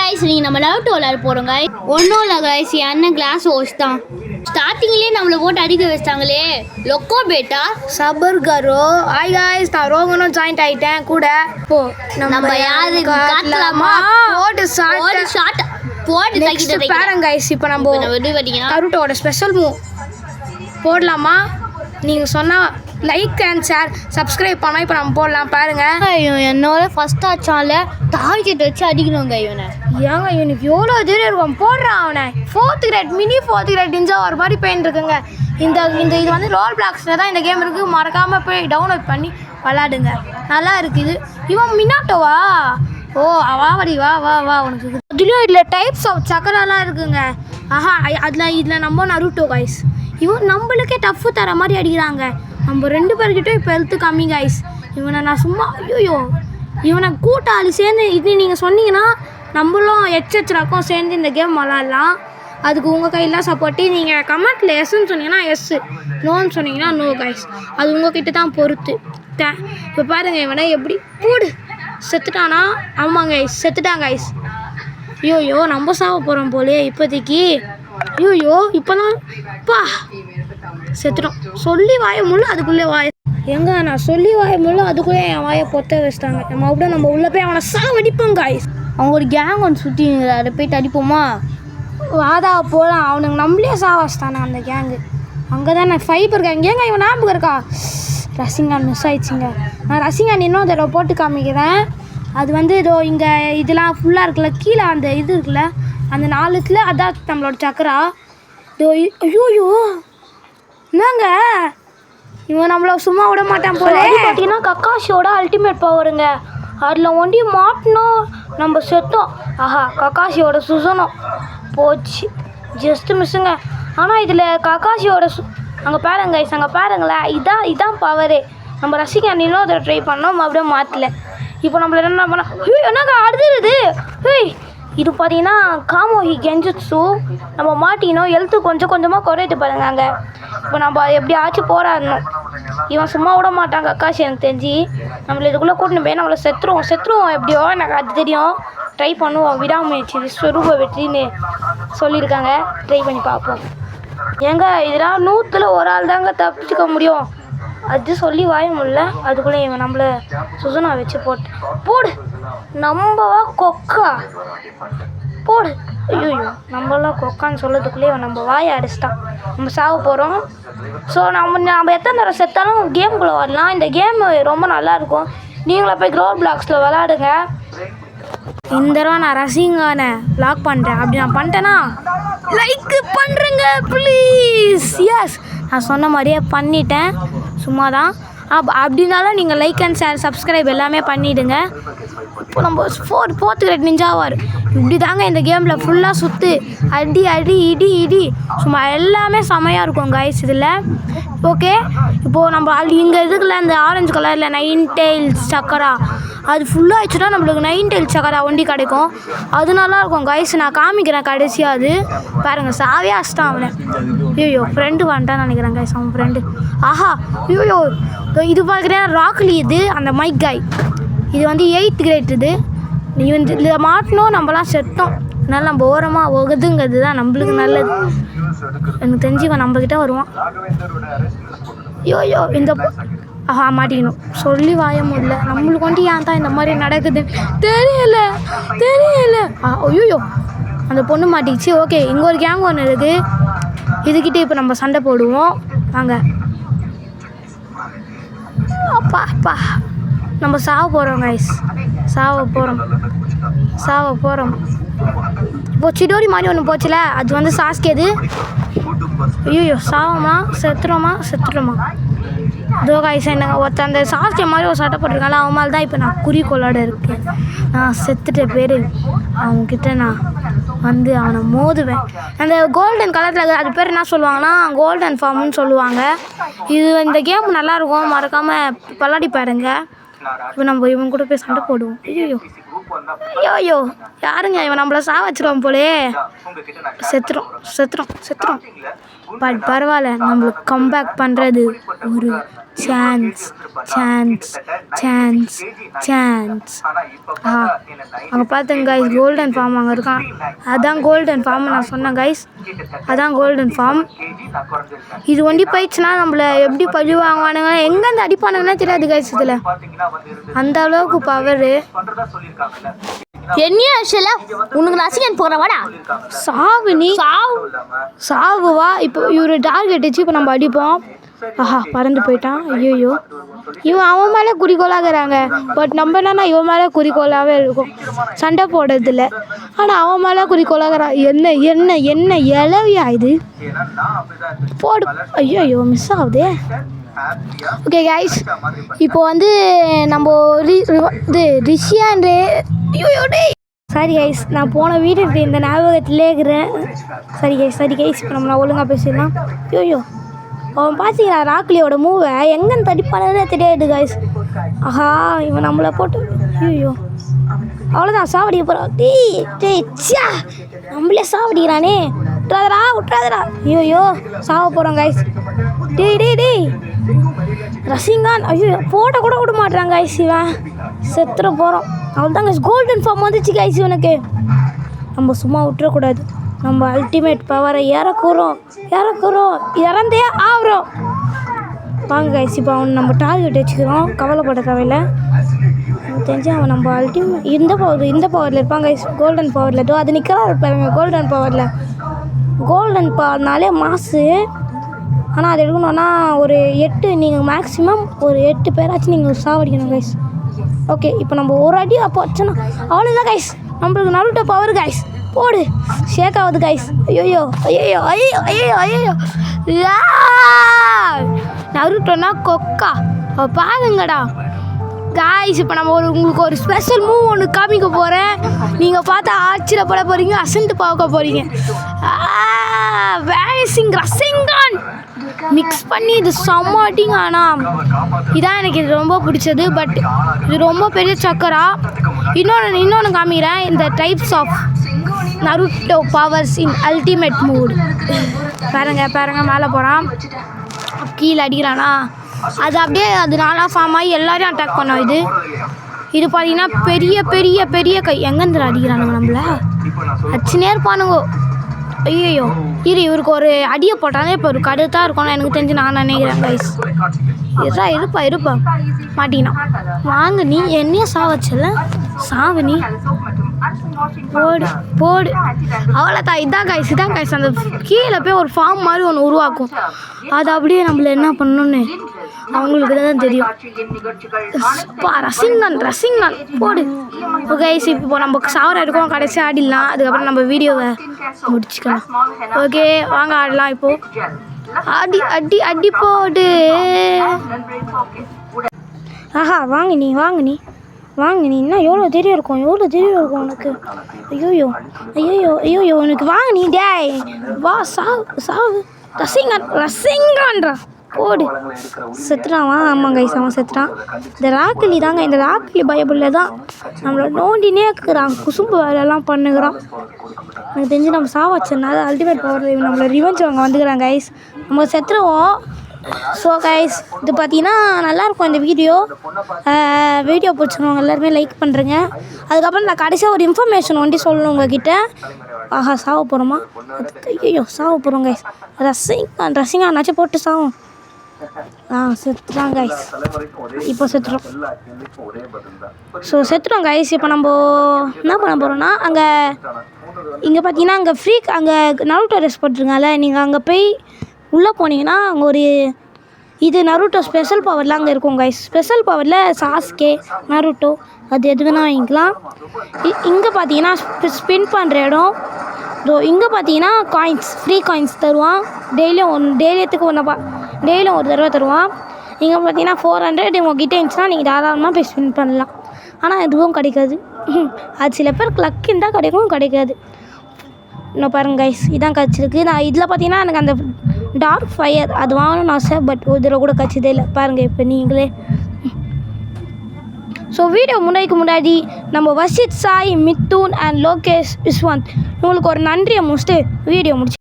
Guys நீங்க நம்ம love to விளையாட போறோம் गाइस ஒண்ணும் இல்ல गाइस என்ன கிளாஸ் ஹோஸ் தான் ஸ்டார்டிங்லயே நம்மள போட்டு அடிக்க வச்சாங்களே லொக்கோ பேட்டா சபர் கரோ ஹாய் गाइस நான் ரோகனும் ஜாயின்ட் ஆயிட்டேன் கூட போ நம்ம யாரு காட்டலாமா போடு ஷாட் போடு தக்கிட்டு பாருங்க गाइस இப்போ நம்ம வெடி வெடிக்கணும் நருட்டோட ஸ்பெஷல் மூவ் போடலாமா நீங்க சொன்னா லைக் அண்ட் ஷேர் சப்ஸ்கிரைப் பண்ணா இப்போ நம்ம போடலாம் பாருங்க என்னோட ஃபர்ஸ்ட் ஆச்சால டார்கெட் வச்சு அடிக்கணுங்க இவனை ஏங்க இவனுக்கு எவ்வளோ தூரம் இருக்கும் போடுறான் அவனை 4th great mini 4th great ninja ஒரு மாதிரி பெயின் இருக்குங்க இந்த இது வந்து ரோல் பிளாக்ஸில் தான் இந்த கேம் இருக்குது மறக்காமல் போய் டவுன்லோட் பண்ணி விளாடுங்க நல்லா இருக்குது இவன் மினாட்டோவா ஓ வாடி வா வா வா உனக்கு அதுலேயும் இதில் டைப்ஸ் ஆஃப் சக்கரெல்லாம் இருக்குங்க ஆஹா இதில் நம்ம நருட்டோ गाइस இவன் நம்மளுக்கே டஃப்பு தர மாதிரி அடிக்கிறாங்க நம்ம 2 பேர்கிட்ட இப்போ ஹெல்த்து கம்மி गाइस இவனை நான் சும்மா ஐயோ இவனை கூட்டாளி சேர்ந்து இது நீங்கள் சொன்னீங்கன்னா நம்மளும் ரக்கம் சேர்ந்து இந்த கேம் விளாட்லாம் அதுக்கு உங்கள் கையில் சப்போர்ட்டு நீங்கள் கமெண்ட்டில் எஸ்ன்னு சொன்னீங்கன்னா எஸ் நோன்னு சொன்னீங்கன்னா நோ गाइस அது உங்கள்கிட்ட தான் பொறுத்து இப்போ பாருங்கள் இவனை எப்படி போடு செத்துட்டானா ஆமாம் गाइस செத்துட்டான் गाइस ஐயோ நம்ம சாவ போகிறோம் போலே இப்போதைக்கு ஐயோ இப்போ தான் பா செத்துட்டோம் சொல்லி வாய முள்ள அதுக்குள்ளே வாய எங்க நான் சொல்லி வாய முள்ள அதுக்குள்ளே என் வாயை பொத்த வச்சிட்டாங்க நம்ம அப்படியே நம்ம உள்ளே போய் அவனை சாவடிப்போம் गाइस அவங்க ஒரு கேங் ஒன்று சுற்றி அதை போயிட்டு அடிப்போமா வாதா போகலாம் அவனுக்கு நம்மளே சாவச்சிட்டானே அந்த கேங்கு அங்கே தான் நான் ஃபைபர் கேங் ஏங்க இவன் ஞாபகம் இருக்கா ரசிங்கான் மிஸ் ஆயிடுச்சுங்க நான் ரசிங்கான் இன்னும் அதை போட்டு காமிக்கிறேன் அது வந்து இதோ இங்கே இதெல்லாம் ஃபுல்லாக இருக்குல்ல கீழே அந்த இது இருக்குல்ல அந்த 4த்துல அதான் நம்மளோட சக்கரா இதோ ஐயோயோ என்னங்க இவன் நம்மள சும்மா விட மாட்டான் போல பார்த்தீங்கன்னா கக்காஷியோட அல்டிமேட் பவருங்க அதில் ஒண்டி மாட்டினோம் நம்ம செத்தோம் ஆஹா கக்காஷியோட சுசனம் போச்சு ஜஸ்ட் மிஸ்ஸுங்க ஆனால் இதில் கக்காஷியோட அங்கே பாருங்க கைஸ் அங்கே பாருங்களேன் இதான் பவரு நம்ம ரசிகன் இன்னும் அதை ட்ரை பண்ணோம் அப்படியே மாற்றல இப்போ நம்மள என்ன பண்ணோம் என்னங்க அடுத்துருது இது பார்த்தீங்கன்னா காமோஹி கெஞ்சுட்ஸு நம்ம மாட்டினோம் ஹெல்த்து கொஞ்சம் கொஞ்சமாக குறையிட்டு பாருங்க அங்கே இப்போ நம்ம எப்படியாச்சும் போராடணும் இவன் சும்மா விட மாட்டாங்க அக்காஷ் எனக்கு தெரிஞ்சு நம்மளை இதுக்குள்ளே கூட்டின்னு போய் நம்மளை செத்துருவோம் எப்படியோ எனக்கு அது தெரியும் ட்ரை பண்ணுவோம் விடாமுயற்சி விஸ்வரூப வெற்றின்னு சொல்லியிருக்காங்க ட்ரை பண்ணி பார்ப்போம் ஏங்க இதெல்லாம் 100ல் ஒரு ஆள் தாங்க தப்பிச்சுக்க முடியும் அது சொல்லி வாய முடியல அதுக்குள்ளே இவன் நம்மளை சுசனா வச்சு போடு நம்மவா கொக்கா போடு ஐயோ நம்மளாம் கொக்கான்னு சொல்லதுக்குள்ளே நம்ம வாயை அடிச்சிட்டான் நம்ம சாவ போகிறோம் ஸோ நம்ம எத்தனை தடவை செத்தாலும் கேமுக்குள்ளே வரலாம் இந்த கேம் ரொம்ப நல்லாயிருக்கும் நீங்களே போய் ரோல் பிளாக்ஸில் விளாடுங்க இந்த தடவை நான் ரசிங்கானை ப்ளாக் பண்ணுறேன் அப்படி நான் பண்ணிட்டேன்னா லைக் பண்ணுறேங்க ப்ளீஸ் எஸ் நான் சொன்ன மாதிரியே பண்ணிட்டேன் சும்மா தான் அப்படின்னாலும் நீங்கள் லைக் அண்ட் ஷேர் சப்ஸ்கிரைப் எல்லாமே பண்ணிவிடுங்க இப்போ நம்ம 4th கிரேட் நிஞ்சாவார் இப்படி தாங்க இந்த கேமில் ஃபுல்லாக சுற்று அடி இடி சும்மா எல்லாமே செமையாக இருக்கும் गाइस இதில் ஓகே இப்போது நம்ம இங்கே இதுக்குள்ள இந்த ஆரஞ்சு கலரில் 9 tails சக்கரா அது ஃபுல்லாக ஆயிடுச்சுன்னா நம்மளுக்கு 9 tails சக்கரா ஒண்டி கிடைக்கும் அது நல்லாயிருக்கும் गाइस நான் காமிக்கிறேன் கடைசியாக அது பாருங்கள் சாவே அஷ்டம் அவனை ஐயோ ஃப்ரெண்டு வந்துட்டான்னு நினைக்கிறேன் गाइस அவன் ஃப்ரெண்டு ஆஹா ஐயோ இது பார்க்குறேன் ராக்லி இது அந்த மைக் காய் இது வந்து 8th கிரேட் இது இதில் மாட்டினோம் நம்மலாம் செத்தோம் அதனால் நம்ம ஓரமாக ஒகுதுங்கிறது தான் நம்மளுக்கு நல்லது எனக்கு தெரிஞ்சு இவன் நம்மக்கிட்ட வருவான் ஐயோ இந்த ஆஹா மாட்டிக்கணும் சொல்லி வாய முடியல நம்மளுக்கு வந்து ஏன் தான் இந்த மாதிரி நடக்குது தெரியல ஐயோ அந்த பொண்ணு மாட்டிக்கிச்சு ஓகே இங்கே ஒரு கேங் ஒன்று இருக்குது இதுக்கிட்டே இப்போ நம்ம சண்டை போடுவோம் வாங்க அப்பா நம்ம சாவ போகிறோம் गाइस சாவ போகிறோம் இப்போ சிடோரி மாதிரி ஒன்று போச்சுல அது வந்து சாஸ்கேது ஐயோ சாவமா செத்துறோமா இதோ गाइस என்ன ஒருத்த அந்த சாஸ்கே மாதிரி ஒரு சட்டை போட்டிருக்காங்களா அவன் மேலே தான் இப்போ நான் குறிக்கோளோடு இருக்கேன் நான் செத்துட்ட பேர் அவங்கக்கிட்ட நான் வந்து அவனை மோதுவேன் அந்த கோல்டன் கலரில் அது பேர் என்ன சொல்லுவாங்கன்னா கோல்டன் ஃபார்ம்னு சொல்லுவாங்க இது இந்த கேம் நல்லாயிருக்கும் மறக்காமல் விளாடி பாருங்க இப்போ நம்ம இவன் கூட போய் சண்டை போடுவோம் ஐயோ யாருங்க இவன் நம்மளை சாவச்சிருவான் போலே செத்துறோம் பட் பரவாயில்ல, நம்மளுக்கு கம்பேக் பண்ணுறது ஒரு சான்ஸ் சான்ஸ் சான்ஸ் சான்ஸ். அங்கே பார்த்தேங்க கைஸ், கோல்டன் ஃபார்ம் அங்கே இருக்கான். அதான் கோல்டன் ஃபார்ம் நான் சொன்னேன் கைஸ், அதான் கோல்டன் ஃபார்ம். இது ஒண்டி போயிடுச்சுன்னா நம்மளை எப்படி பழி வாங்குவானுங்க, எங்கேருந்து அடிப்பானுங்கன்னா தெரியாது கைஸ். இதில் அந்த அளவுக்கு பவரு. என்ன ஆச்சுல உனக்கு ரசிகன் போகிற வாடா சாவு நீ, சாவுவா. இப்போ இவர் டார்கெட் வச்சு இப்போ நம்ம அடிப்போம். ஆஹா, பறந்து போயிட்டான். ஐயோ, இவன் அவன் மேலே குறிக்கோளாகிறாங்க. பட் நம்ம என்னன்னா இவன் மேலே குறிக்கோளாகவே இருக்கும், சண்டை போடுறதில்ல. ஆனால் அவன் மேலே குறிக்கோளாகிறான். என்ன என்ன என்ன இளவியா இது, போடு. ஐயோ, மிஸ் ஆகுதே. ஓகே கைஸ், இப்போ வந்து நம்ம இது ரிஷியான்றே. சரி கைஸ், நான் போன வீட்டுக்கு இந்த ஞாபகத்திலே இருக்கிறேன். சரி கைஸ், இப்போ நம்ம ஒழுங்காக பேசிடலாம். ஐயோ, அவன் பார்த்தீங்களா ராக்லியோட மூவை எங்கன்னு தடிப்பானே தெரியாது கைஸ். ஆஹா, இவன் நம்மளை போட்டு. ஐயோ, அவ்வளோதான், சாவடிக்க போகிறான். டேய் நம்மளே சாவடிக்கிறானே, விட்றாதடா. ஐயோ, சாவ போகிறோம் கைஸ். டேய் ரசிங்கான். ஐயோ, போட கூட விட மாட்டாங்க கைஸ். இவன் செத்துற போகிறோம். அவ்வளோதான் கைஸ், கோல்டன் ஃபார்ம் வந்துச்சு கைஸ். இவனுக்கு நம்ம சும்மா விட்டுறக்கூடாது. நம்ம அல்டிமேட் பவரை இறக்குறோம், இறந்தே ஆகிறோம். வாங்க கைஸ், இப்போ அவன் நம்ம டார்கெட் வச்சுக்கிறோம். கவலைப்பட தேவையில்லை. எனக்கு தெரிஞ்சு அவன் நம்ம அல்டிமேட் இந்த பவரில் இருப்பாங்க கைஸ். கோல்டன் பவரில் ஏதோ அது நிற்கிறாரு பாருங்க. கோல்டன் பவர்னாலே மாசு. ஆனால் அது எடுக்கணுன்னா ஒரு 8, நீங்கள் மேக்ஸிமம் ஒரு 8 பேராச்சும் நீங்கள் சாவடிக்கணும் கைஸ். ஓகே, இப்போ நம்ம ஒரு அடி அப்போ வச்சோன்னா அவ்வளோதான் கைஸ், நம்மளுக்கு நருட்டோ பவர் கைஸ். போடு, ஷேக் ஆகுது கைஸ். ஐயோ நருட்டோன்னா கொக்கா பாருங்கடா காய்ஸ். இப்போ நம்ம உங்களுக்கு ஒரு ஸ்பெஷல் மூவ் ஒன்று காமிக்க போகிறேன். நீங்கள் பார்த்தா ஆச்சரியப்பட போகிறீங்க, அசந்து பார்க்க போகிறீங்க. வேனிசிங் ரசிங்கான் மிக்ஸ் பண்ணி இது செம்மாட்டிங்க. ஆனால் இதான் எனக்கு இது ரொம்ப பிடிச்சது. பட் இது ரொம்ப பெரிய சக்கரா. இன்னொன்று காமிக்கிறேன். இந்த types of Naruto powers in ultimate mode. பாருங்க மேலே போகிறான், கீழே அடிக்கிறானா, அது அப்படியே அது நாளாக ஃபார்ம் ஆகி எல்லாரையும் அட்டாக் பண்ணோம். இது பார்த்தீங்கன்னா பெரிய பெரிய பெரிய கை. எங்கேருந்து அடிக்கிறானுங்க நம்மள, அச்சுனே இருப்பானுங்கோ. ஐயோ, இவருக்கு ஒரு அடியை போட்டாலே இப்போ ஒரு கடுத்தாக இருக்கும்னு எனக்கு தெரிஞ்சு நான் நினைக்கிறேன் கைஸ். இருப்பா மாட்டினா வாங்க. நீ என்னையே சாவச்சல, சாவு நீ. போடு அவ்வளோதான். இதான் கைஸ் அந்த கீழே போய் ஒரு ஃபார்ம் மாதிரி ஒன்று உருவாக்கும். அது அப்படியே நம்மள என்ன பண்ணணும்னு அவங்களுக்கு தான் தெரியும். ரசிங்கான் போடு. ஓகே கைஸ், இப்போ நம்ம சாவரம் இருக்கோம், கடைசி ஆடிடலாம். அதுக்கப்புறம் நம்ம வீடியோவை முடிச்சுக்கலாம். ஓகே, வாங்க ஆடலாம். இப்போது அடி போடு. ஆஹா, வாங்க நீ இன்னும் எவ்வளோ தெரியும் இருக்கும் உனக்கு. ஐயோ உனக்கு வாங்க நீ. டேய் வா, சாவு ரசிங்கான்றா. போடு, செத்துறான். ஆமாம் கைஸ், அவன் செத்துறான். இந்த ராக்கிலி பயபுள்ள தான் நம்மளை நோண்டினே இருக்கிறான், குசும்பு வேலையெல்லாம் பண்ணுகிறான். எனக்கு தெரிஞ்சு நம்ம சாவச்சனால அல்டிமேட் பவர் நம்மளை ரிவெஞ்ச் அவங்க வந்துக்கிறாங்க கைஸ். நம்ம செத்துருவோம். ஸோ கைஸ், இது பார்த்தீங்கன்னா நல்லாயிருக்கும் இந்த வீடியோ பிடிச்சிருவாங்க எல்லாருமே லைக் பண்ணுறேங்க. அதுக்கப்புறம் நான் கடைசியாக ஒரு இன்ஃபர்மேஷன் ஒண்டி சொல்லணும் உங்ககிட்ட. ஆஹா, சாவ போகிறோமா? ஐயோ, சாவ போகிறோம் கைஸ். ரசிங்கானாச்சும் போட்டு சாவும். செத்துறான் கைஸ். இப்போ செத்துறோம். கைஸ். இப்போ நம்ம என்ன பண்ண போகிறோன்னா, இங்கே பார்த்தீங்கன்னா அங்கே நருட்டோ ரெஸ் போட்டிருக்காங்கல்ல, நீங்கள் அங்கே போய் உள்ளே போனீங்கன்னா அங்கே ஒரு நருட்டோ ஸ்பெஷல் பவர்லாம் அங்கே இருக்கும் கைஸ். ஸ்பெஷல் பவரில் சாஸ்கே, நருட்டோ அது எது வேணால் வாங்கிக்கலாம். இங்கே பார்த்தீங்கன்னா ஸ்பின் பண்ணுற இடம். இங்கே பார்த்தீங்கன்னா ஃப்ரீ காயின்ஸ் தருவான். டெய்லியும் ஒரு தடவை தருவான். இங்கே பார்த்தீங்கன்னா 400 உங்ககிட்ட இருந்துச்சுன்னா நீங்கள் தாராளமாக போய் ஸ்பின் பண்ணலாம். ஆனால் எதுவும் கிடைக்காது. அது சில பேருக்கு லக் இருந்தால் கிடைக்காது. இன்னும் பாருங்க கைஸ், இதான் கிடச்சிருக்கு. நான் இதில் பார்த்தீங்கன்னா எனக்கு அந்த டார்க் ஃபயர் அது வாங்கணும்னு ஆசை. பட் ஒரு தடவை கூட கிடச்சதே இல்லை. பாருங்கள் இப்போ நீங்களே. ஸோ வீடியோ முன்னாடி நம்ம வசித், சாய், மித்துன் அண்ட் லோகேஷ் விஸ்வந்த் இவங்களுக்கு ஒரு நன்றியை முடிச்சுட்டு வீடியோ முடிச்சு